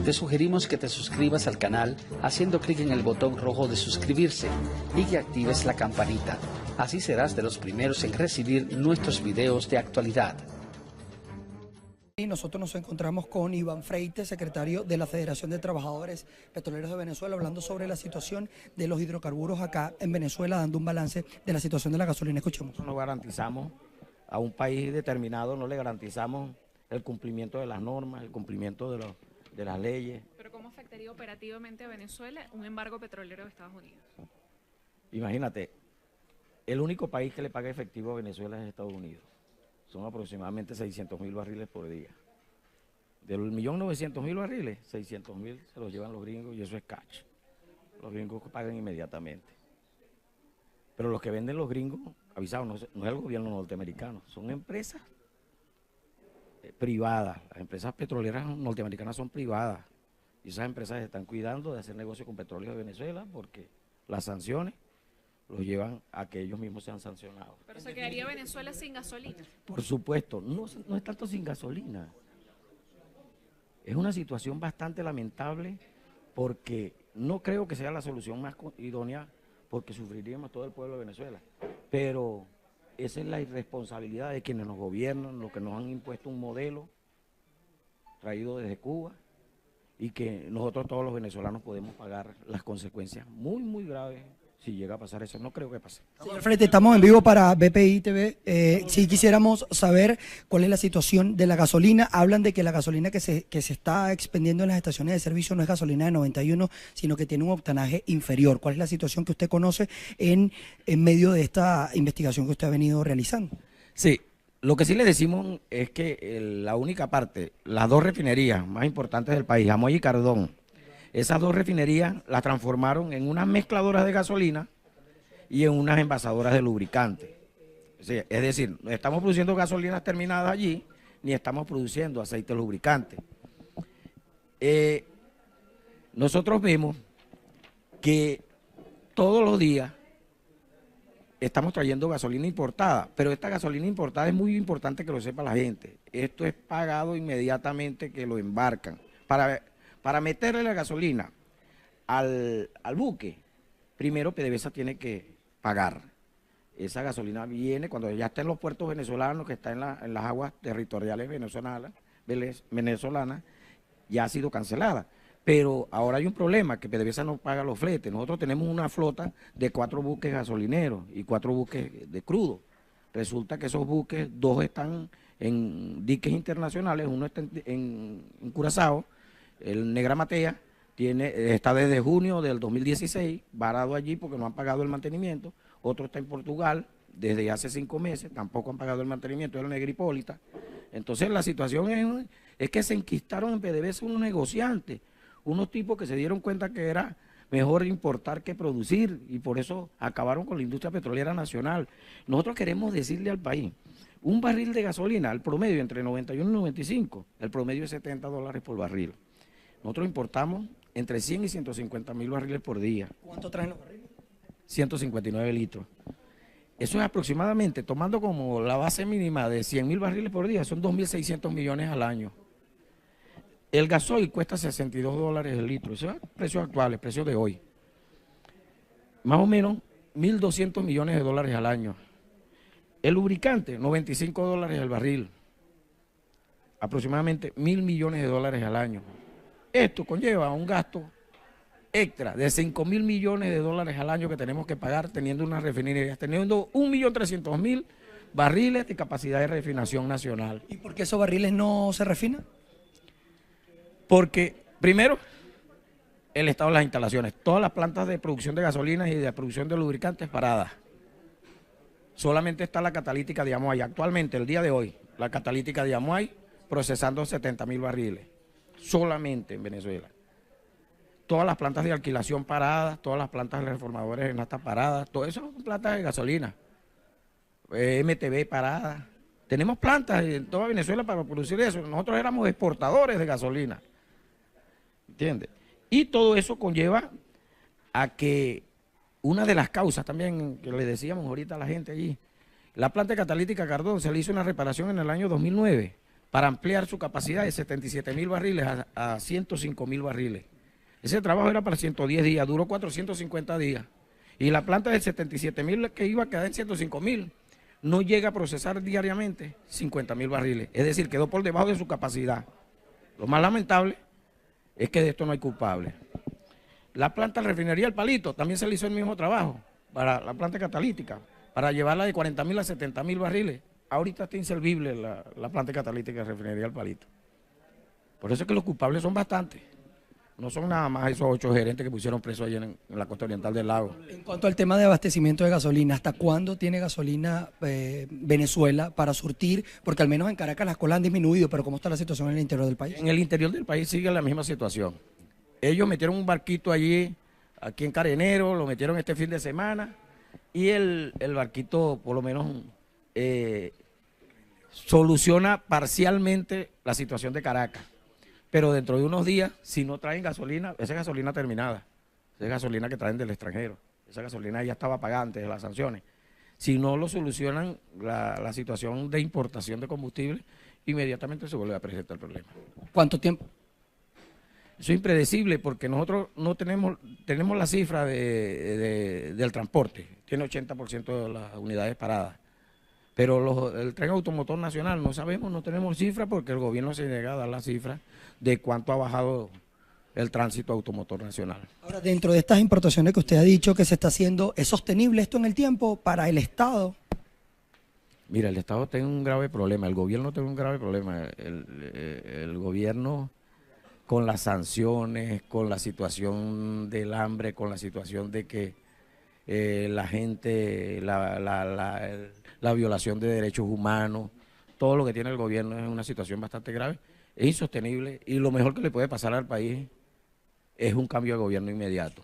te sugerimos que te suscribas al canal haciendo clic en el botón rojo de suscribirse y que actives la campanita. Así serás de los primeros en recibir nuestros videos de actualidad. Y nosotros nos encontramos con Iván Freite, secretario de la Federación de Trabajadores Petroleros de Venezuela, hablando sobre la situación de los hidrocarburos acá en Venezuela, dando un balance de la situación de la gasolina. Escuchemos. No garantizamos a un país determinado, no le garantizamos el cumplimiento de las normas, el cumplimiento de las leyes. ¿Pero cómo afectaría operativamente a Venezuela un embargo petrolero de Estados Unidos? Imagínate, el único país que le paga efectivo a Venezuela es Estados Unidos. Son aproximadamente 600.000 barriles por día. Del 1.900.000 barriles, 600.000 se los llevan los gringos y eso es cash. Los gringos pagan inmediatamente. Pero los que venden los gringos, avisados, no es el gobierno norteamericano, son empresas privadas. Las empresas petroleras norteamericanas son privadas. Y esas empresas están cuidando de hacer negocio con petróleo de Venezuela porque las sanciones los llevan a que ellos mismos sean sancionados. ¿Pero se quedaría Venezuela sin gasolina? Por supuesto, no es tanto sin gasolina. Es una situación bastante lamentable porque no creo que sea la solución más idónea porque sufriríamos todo el pueblo de Venezuela. Pero esa es la irresponsabilidad de quienes nos gobiernan, los que nos han impuesto un modelo traído desde Cuba y que nosotros todos los venezolanos podemos pagar las consecuencias muy, muy graves. Si llega a pasar eso, no creo que pase. Señor Freite, estamos en vivo para BPI TV. Si quisiéramos saber cuál es la situación de la gasolina. Hablan de que la gasolina que se está expendiendo en las estaciones de servicio no es gasolina de 91, sino que tiene un octanaje inferior. ¿Cuál es la situación que usted conoce en medio de esta investigación que usted ha venido realizando? Sí, lo que sí le decimos es que la única parte, las dos refinerías más importantes del país, Amoy y Cardón, esas dos refinerías las transformaron en unas mezcladoras de gasolina y en unas envasadoras de lubricante. Es decir, no estamos produciendo gasolinas terminadas allí, ni estamos produciendo aceite lubricante. Nosotros vemos que todos los días estamos trayendo gasolina importada, pero esta gasolina importada es muy importante que lo sepa la gente. Esto es pagado inmediatamente que lo embarcan. Para meterle la gasolina al buque, primero PDVSA tiene que pagar. Esa gasolina viene cuando ya está en los puertos venezolanos, que está en las aguas territoriales venezolanas, ya ha sido cancelada. Pero ahora hay un problema, que PDVSA no paga los fletes. Nosotros tenemos una flota de 4 buques gasolineros y 4 buques de crudo. Resulta que esos buques, 2 están en diques internacionales, uno está en Curazao, el Negra Matea, está desde junio del 2016, varado allí porque no han pagado el mantenimiento. Otro está en Portugal desde hace 5 meses, tampoco han pagado el mantenimiento, es el Negra Hipólita. Entonces la situación es que se enquistaron en PDVSA unos negociantes, unos tipos que se dieron cuenta que era mejor importar que producir y por eso acabaron con la industria petrolera nacional. Nosotros queremos decirle al país, un barril de gasolina, el promedio entre 91 y 95, el promedio es $70 por barril. Nosotros importamos entre 100 y 150.000 barriles por día. ¿Cuánto traen los barriles? 159 litros. Eso es aproximadamente, tomando como la base mínima de 100.000 barriles por día, son 2.600 millones al año. El gasoil cuesta $62 el litro, eso es precios actuales, precios de hoy. Más o menos 1.200 millones de dólares al año. El lubricante, $95 el barril. Aproximadamente 1.000 millones de dólares al año. Esto conlleva un gasto extra de 5.000 millones de dólares al año que tenemos que pagar teniendo unas refinerías, teniendo 1.300.000 barriles de capacidad de refinación nacional. ¿Y por qué esos barriles no se refinan? Porque, primero, el estado de las instalaciones. Todas las plantas de producción de gasolinas y de producción de lubricantes paradas. Solamente está la catalítica de Amoay. Actualmente, el día de hoy, la catalítica de Amoay procesando 70.000 barriles. Solamente en Venezuela. Todas las plantas de alquilación paradas, todas las plantas de reformadores en nafta paradas, todo eso son plantas de gasolina. MTB paradas. Tenemos plantas en toda Venezuela para producir eso. Nosotros éramos exportadores de gasolina. ¿Entiendes? Y todo eso conlleva a que una de las causas también que le decíamos ahorita a la gente allí, la planta catalítica Cardón se le hizo una reparación en el año 2009. para ampliar su capacidad de 77.000 barriles a 105.000 barriles. Ese trabajo era para 110 días, duró 450 días. Y la planta de 77.000 que iba a quedar en 105.000 no llega a procesar diariamente 50.000 barriles. Es decir, quedó por debajo de su capacidad. Lo más lamentable es que de esto no hay culpable. La planta de refinería El Palito también se le hizo el mismo trabajo para la planta catalítica, para llevarla de 40.000 a 70.000 barriles. Ahorita está inservible la planta catalítica de refinería El Palito. Por eso es que los culpables son bastantes. No son nada más esos 8 gerentes que pusieron presos ayer en la costa oriental del lago. En cuanto al tema de abastecimiento de gasolina, ¿hasta cuándo tiene gasolina Venezuela para surtir? Porque al menos en Caracas las colas han disminuido, pero ¿cómo está la situación en el interior del país? En el interior del país sigue la misma situación. Ellos metieron un barquito allí, aquí en Carenero, lo metieron este fin de semana, y el barquito por lo menos soluciona parcialmente la situación de Caracas. Pero dentro de unos días, si no traen gasolina, esa es gasolina terminada, esa es gasolina que traen del extranjero, esa gasolina ya estaba pagada antes de las sanciones. Si no lo solucionan la situación de importación de combustible, inmediatamente se vuelve a presentar el problema. ¿Cuánto tiempo? Eso es impredecible porque nosotros no tenemos la cifra del transporte, tiene 80% de las unidades paradas. Pero el tren automotor nacional no sabemos, no tenemos cifra porque el gobierno se niega a dar la cifra de cuánto ha bajado el tránsito automotor nacional. Ahora, dentro de estas importaciones que usted ha dicho que se está haciendo, ¿es sostenible esto en el tiempo para el Estado? Mira, el Estado tiene un grave problema, el gobierno tiene un grave problema. El gobierno con las sanciones, con la situación del hambre, con la situación de que la gente, la violación de derechos humanos, todo lo que tiene el gobierno es una situación bastante grave, es insostenible y lo mejor que le puede pasar al país es un cambio de gobierno inmediato.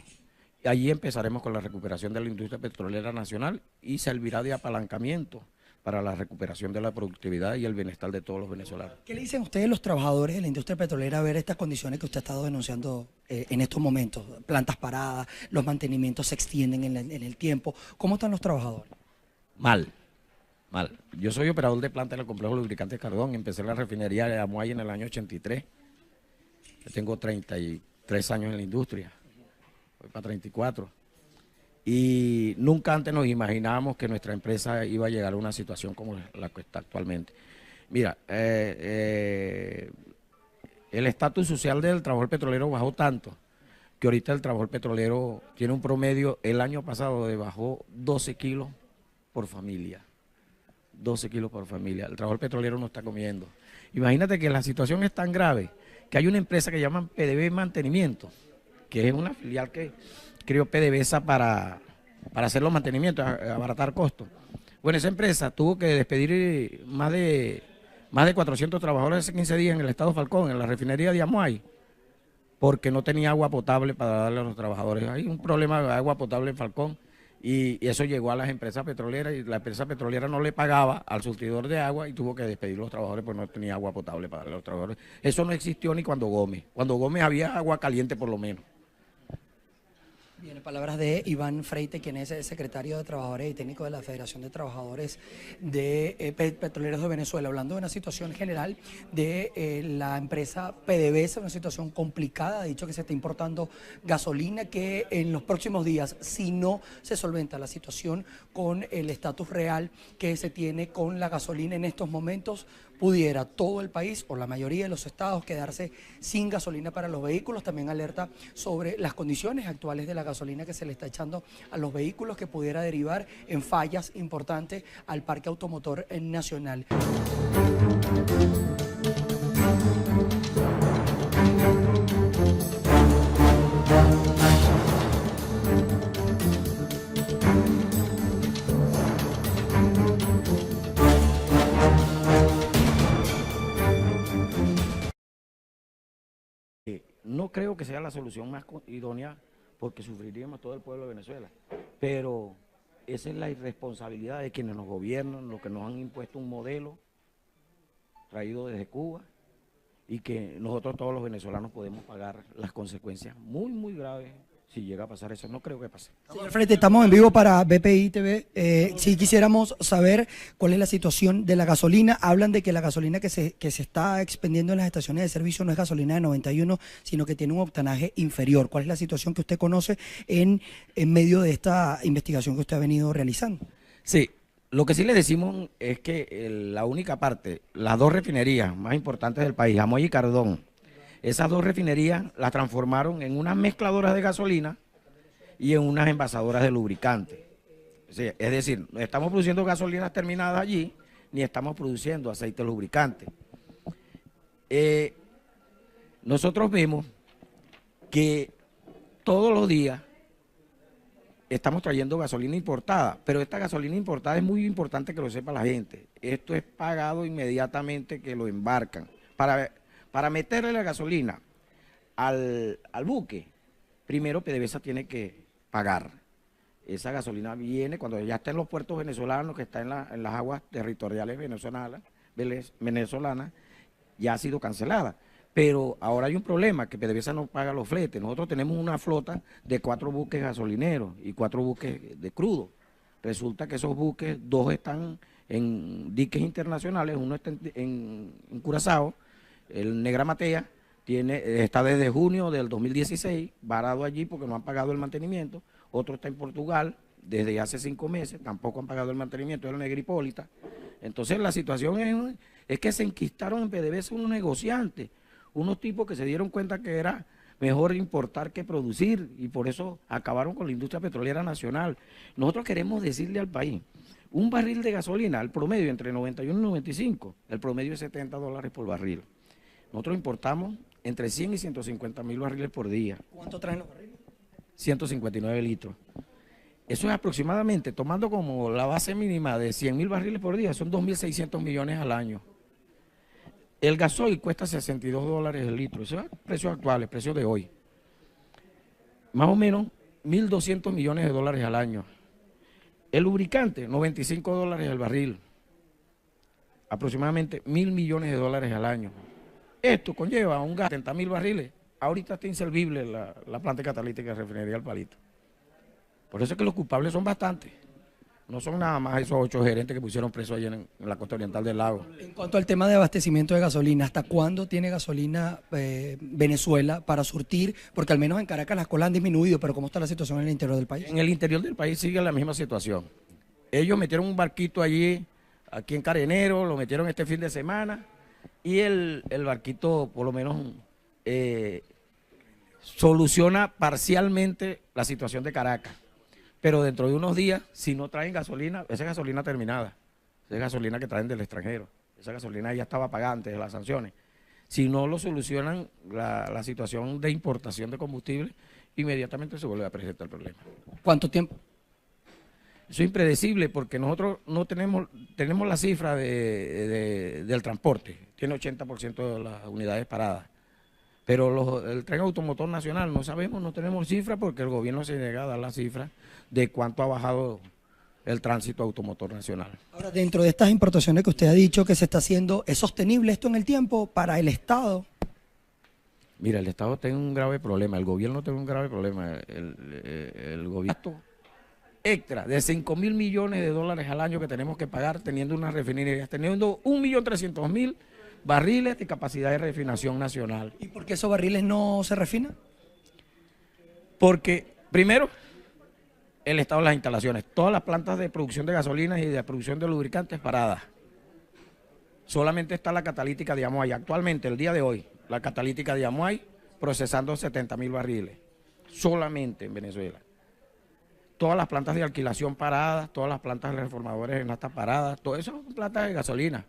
Y allí empezaremos con la recuperación de la industria petrolera nacional y servirá de apalancamiento para la recuperación de la productividad y el bienestar de todos los venezolanos. ¿Qué le dicen ustedes los trabajadores de la industria petrolera a ver estas condiciones que usted ha estado denunciando en estos momentos? Plantas paradas, los mantenimientos se extienden en el tiempo. ¿Cómo están los trabajadores? Mal. Yo soy operador de planta del complejo lubricante Cardón, empecé en la refinería de Amuay en el año 83. Yo tengo 33 años en la industria, voy para 34. Y nunca antes nos imaginábamos que nuestra empresa iba a llegar a una situación como la que está actualmente. Mira, el estatus social del trabajador petrolero bajó tanto que ahorita el trabajador petrolero tiene un promedio, el año pasado bajó 12 kilos por familia. 12 kilos por familia. El trabajador petrolero no está comiendo. Imagínate que la situación es tan grave que hay una empresa que llaman PDV Mantenimiento, que es una filial que creó PDVSA para hacer los mantenimientos, abaratar costos. Bueno, esa empresa tuvo que despedir más de 400 trabajadores hace 15 días en el estado Falcón, en la refinería de Amuay, porque no tenía agua potable para darle a los trabajadores. Hay un problema de agua potable en Falcón y eso llegó a las empresas petroleras y la empresa petrolera no le pagaba al surtidor de agua y tuvo que despedir a los trabajadores porque no tenía agua potable para darle a los trabajadores. Eso no existió ni cuando Gómez había agua caliente por lo menos. Bien, en palabras de Iván Freite, quien es el secretario de Trabajadores y técnico de la Federación de Trabajadores de Petroleros de Venezuela, hablando de una situación general de la empresa PDVSA, una situación complicada. Ha dicho que se está importando gasolina, que en los próximos días, si no se solventa la situación con el estatus real que se tiene con la gasolina en estos momentos, pudiera todo el país o la mayoría de los estados quedarse sin gasolina para los vehículos. También alerta sobre las condiciones actuales de la gasolina que se le está echando a los vehículos, que pudiera derivar en fallas importantes al parque automotor nacional. No creo que sea la solución más idónea porque sufriríamos todo el pueblo de Venezuela, pero esa es la irresponsabilidad de quienes nos gobiernan, los que nos han impuesto un modelo traído desde Cuba y que nosotros todos los venezolanos podemos pagar las consecuencias muy, muy graves Si llega a pasar eso, no creo que pase. Señor Frete, estamos en vivo para BPI TV. Si quisiéramos saber cuál es la situación de la gasolina. Hablan de que la gasolina que se está expendiendo en las estaciones de servicio no es gasolina de 91, sino que tiene un octanaje inferior. ¿Cuál es la situación que usted conoce en medio de esta investigación que usted ha venido realizando? Sí, lo que sí le decimos es que la única parte, las dos refinerías más importantes del país, Amoy y Cardón, esas dos refinerías las transformaron en unas mezcladoras de gasolina y en unas envasadoras de lubricante. Sí, es decir, no estamos produciendo gasolinas terminadas allí, ni estamos produciendo aceite lubricante. Nosotros vemos que todos los días estamos trayendo gasolina importada, pero esta gasolina importada es muy importante que lo sepa la gente. Esto es pagado inmediatamente que lo embarcan. Para meterle la gasolina al buque, primero PDVSA tiene que pagar. Esa gasolina viene cuando ya está en los puertos venezolanos, que está en las aguas territoriales venezolanas, ya ha sido cancelada. Pero ahora hay un problema, que PDVSA no paga los fletes. Nosotros tenemos una flota de 4 buques gasolineros y 4 buques de crudo. Resulta que esos buques, 2 están en diques internacionales, uno está en Curazao, el Negra Matea, está desde junio del 2016 varado allí porque no han pagado el mantenimiento. Otro está en Portugal desde hace 5 meses, tampoco han pagado el mantenimiento, es el Negra Hipólita. Entonces la situación es que se enquistaron en PDVSA unos negociantes, unos tipos que se dieron cuenta que era mejor importar que producir y por eso acabaron con la industria petrolera nacional. Nosotros queremos decirle al país, un barril de gasolina, el promedio entre 91 y 95, el promedio es $70 por barril. Nosotros importamos entre 100 y 150 mil barriles por día. ¿Cuánto traen los barriles? 159 litros. Eso es aproximadamente, tomando como la base mínima de 100 mil barriles por día, son 2.600 millones al año. El gasoil cuesta $62 el litro, esos son precios actuales, precios de hoy. Más o menos 1.200 millones de dólares al año. El lubricante, $95 el barril, aproximadamente 1.000 millones de dólares al año. Esto conlleva un gas de 70.000 barriles. Ahorita está inservible la planta catalítica de refinería El Palito. Por eso es que los culpables son bastantes. No son nada más esos 8 gerentes que pusieron presos allí en la costa oriental del lago. En cuanto al tema de abastecimiento de gasolina, ¿hasta cuándo tiene gasolina Venezuela para surtir? Porque al menos en Caracas las colas han disminuido, pero ¿cómo está la situación en el interior del país? En el interior del país sigue la misma situación. Ellos metieron un barquito allí, aquí en Carenero, lo metieron este fin de semana, y el barquito por lo menos soluciona parcialmente la situación de Caracas. Pero dentro de unos días, si no traen gasolina, esa es gasolina terminada, esa es gasolina que traen del extranjero, esa gasolina ya estaba pagada antes de las sanciones. Si no lo solucionan la situación de importación de combustible, inmediatamente se vuelve a presentar el problema. ¿Cuánto tiempo? Eso es impredecible porque nosotros no tenemos la cifra del transporte, tiene 80% de las unidades paradas. Pero el tren automotor nacional no sabemos, no tenemos cifra porque el gobierno se niega a dar la cifra de cuánto ha bajado el tránsito automotor nacional. Ahora, dentro de estas importaciones que usted ha dicho que se está haciendo, ¿es sostenible esto en el tiempo para el Estado? Mira, el Estado tiene un grave problema, el gobierno tiene un grave problema. El gobierno extra de 5.000 millones de dólares al año que tenemos que pagar teniendo unas refinerías, teniendo 1.300.000 barriles de capacidad de refinación nacional. ¿Y por qué esos barriles no se refinan? Porque, primero, el estado de las instalaciones. Todas las plantas de producción de gasolinas y de producción de lubricantes paradas. Solamente está la catalítica de Amoay. Actualmente, el día de hoy, la catalítica de Amoay procesando 70.000 barriles. Solamente en Venezuela. Todas las plantas de alquilación paradas, todas las plantas de reformadores en nafta paradas, todo eso son plantas de gasolina.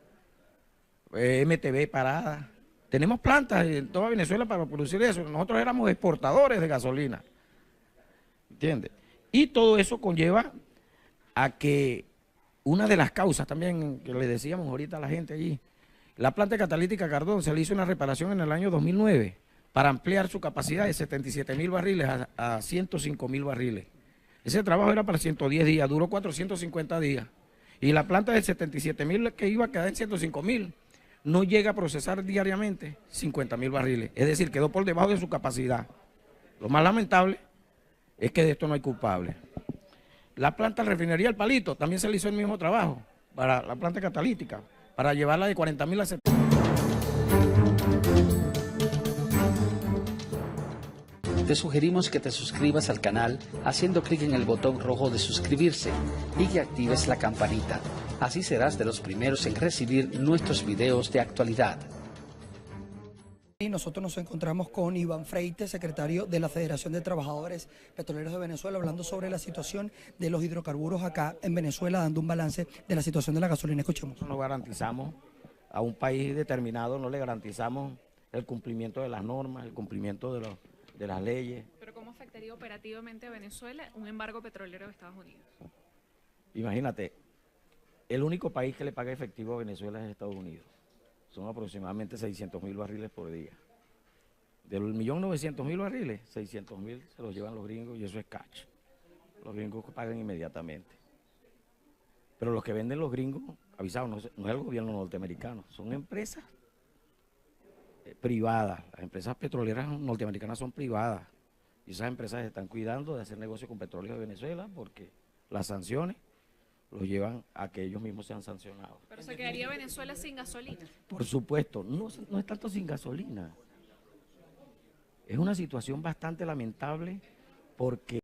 MTV parada. Tenemos plantas en toda Venezuela para producir eso. Nosotros éramos exportadores de gasolina. ¿Entiendes? Y todo eso conlleva a que una de las causas también que le decíamos ahorita a la gente allí, la planta catalítica Cardón se le hizo una reparación en el año 2009 para ampliar su capacidad de 77.000 barriles a 105.000 barriles. Ese trabajo era para 110 días, duró 450 días. Y la planta de 77.000 que iba a quedar en 105.000 no llega a procesar diariamente 50.000 barriles. Es decir, quedó por debajo de su capacidad. Lo más lamentable es que de esto no hay culpable. La planta refinería El Palito también se le hizo el mismo trabajo para la planta catalítica, para llevarla de 40.000 a 70.000. Te sugerimos que te suscribas al canal haciendo clic en el botón rojo de suscribirse y que actives la campanita. Así serás de los primeros en recibir nuestros videos de actualidad. Y nosotros nos encontramos con Iván Freite, secretario de la Federación de Trabajadores Petroleros de Venezuela, hablando sobre la situación de los hidrocarburos acá en Venezuela, dando un balance de la situación de la gasolina. Escuchemos. No garantizamos a un país determinado, no le garantizamos el cumplimiento de las normas, el cumplimiento de las leyes. ¿Pero cómo afectaría operativamente a Venezuela un embargo petrolero de Estados Unidos? Imagínate, el único país que le paga efectivo a Venezuela es Estados Unidos. Son aproximadamente 600.000 barriles por día. Del 1.900.000 barriles, 600.000 se los llevan los gringos y eso es cash. Los gringos pagan inmediatamente. Pero los que venden los gringos, avisados, no es el gobierno norteamericano, son empresas privadas. Las empresas petroleras norteamericanas son privadas. Y esas empresas están cuidando de hacer negocio con petróleo de Venezuela porque las sanciones los llevan a que ellos mismos sean sancionados. ¿Pero se quedaría Venezuela sin gasolina? Por supuesto, no es tanto sin gasolina. Es una situación bastante lamentable porque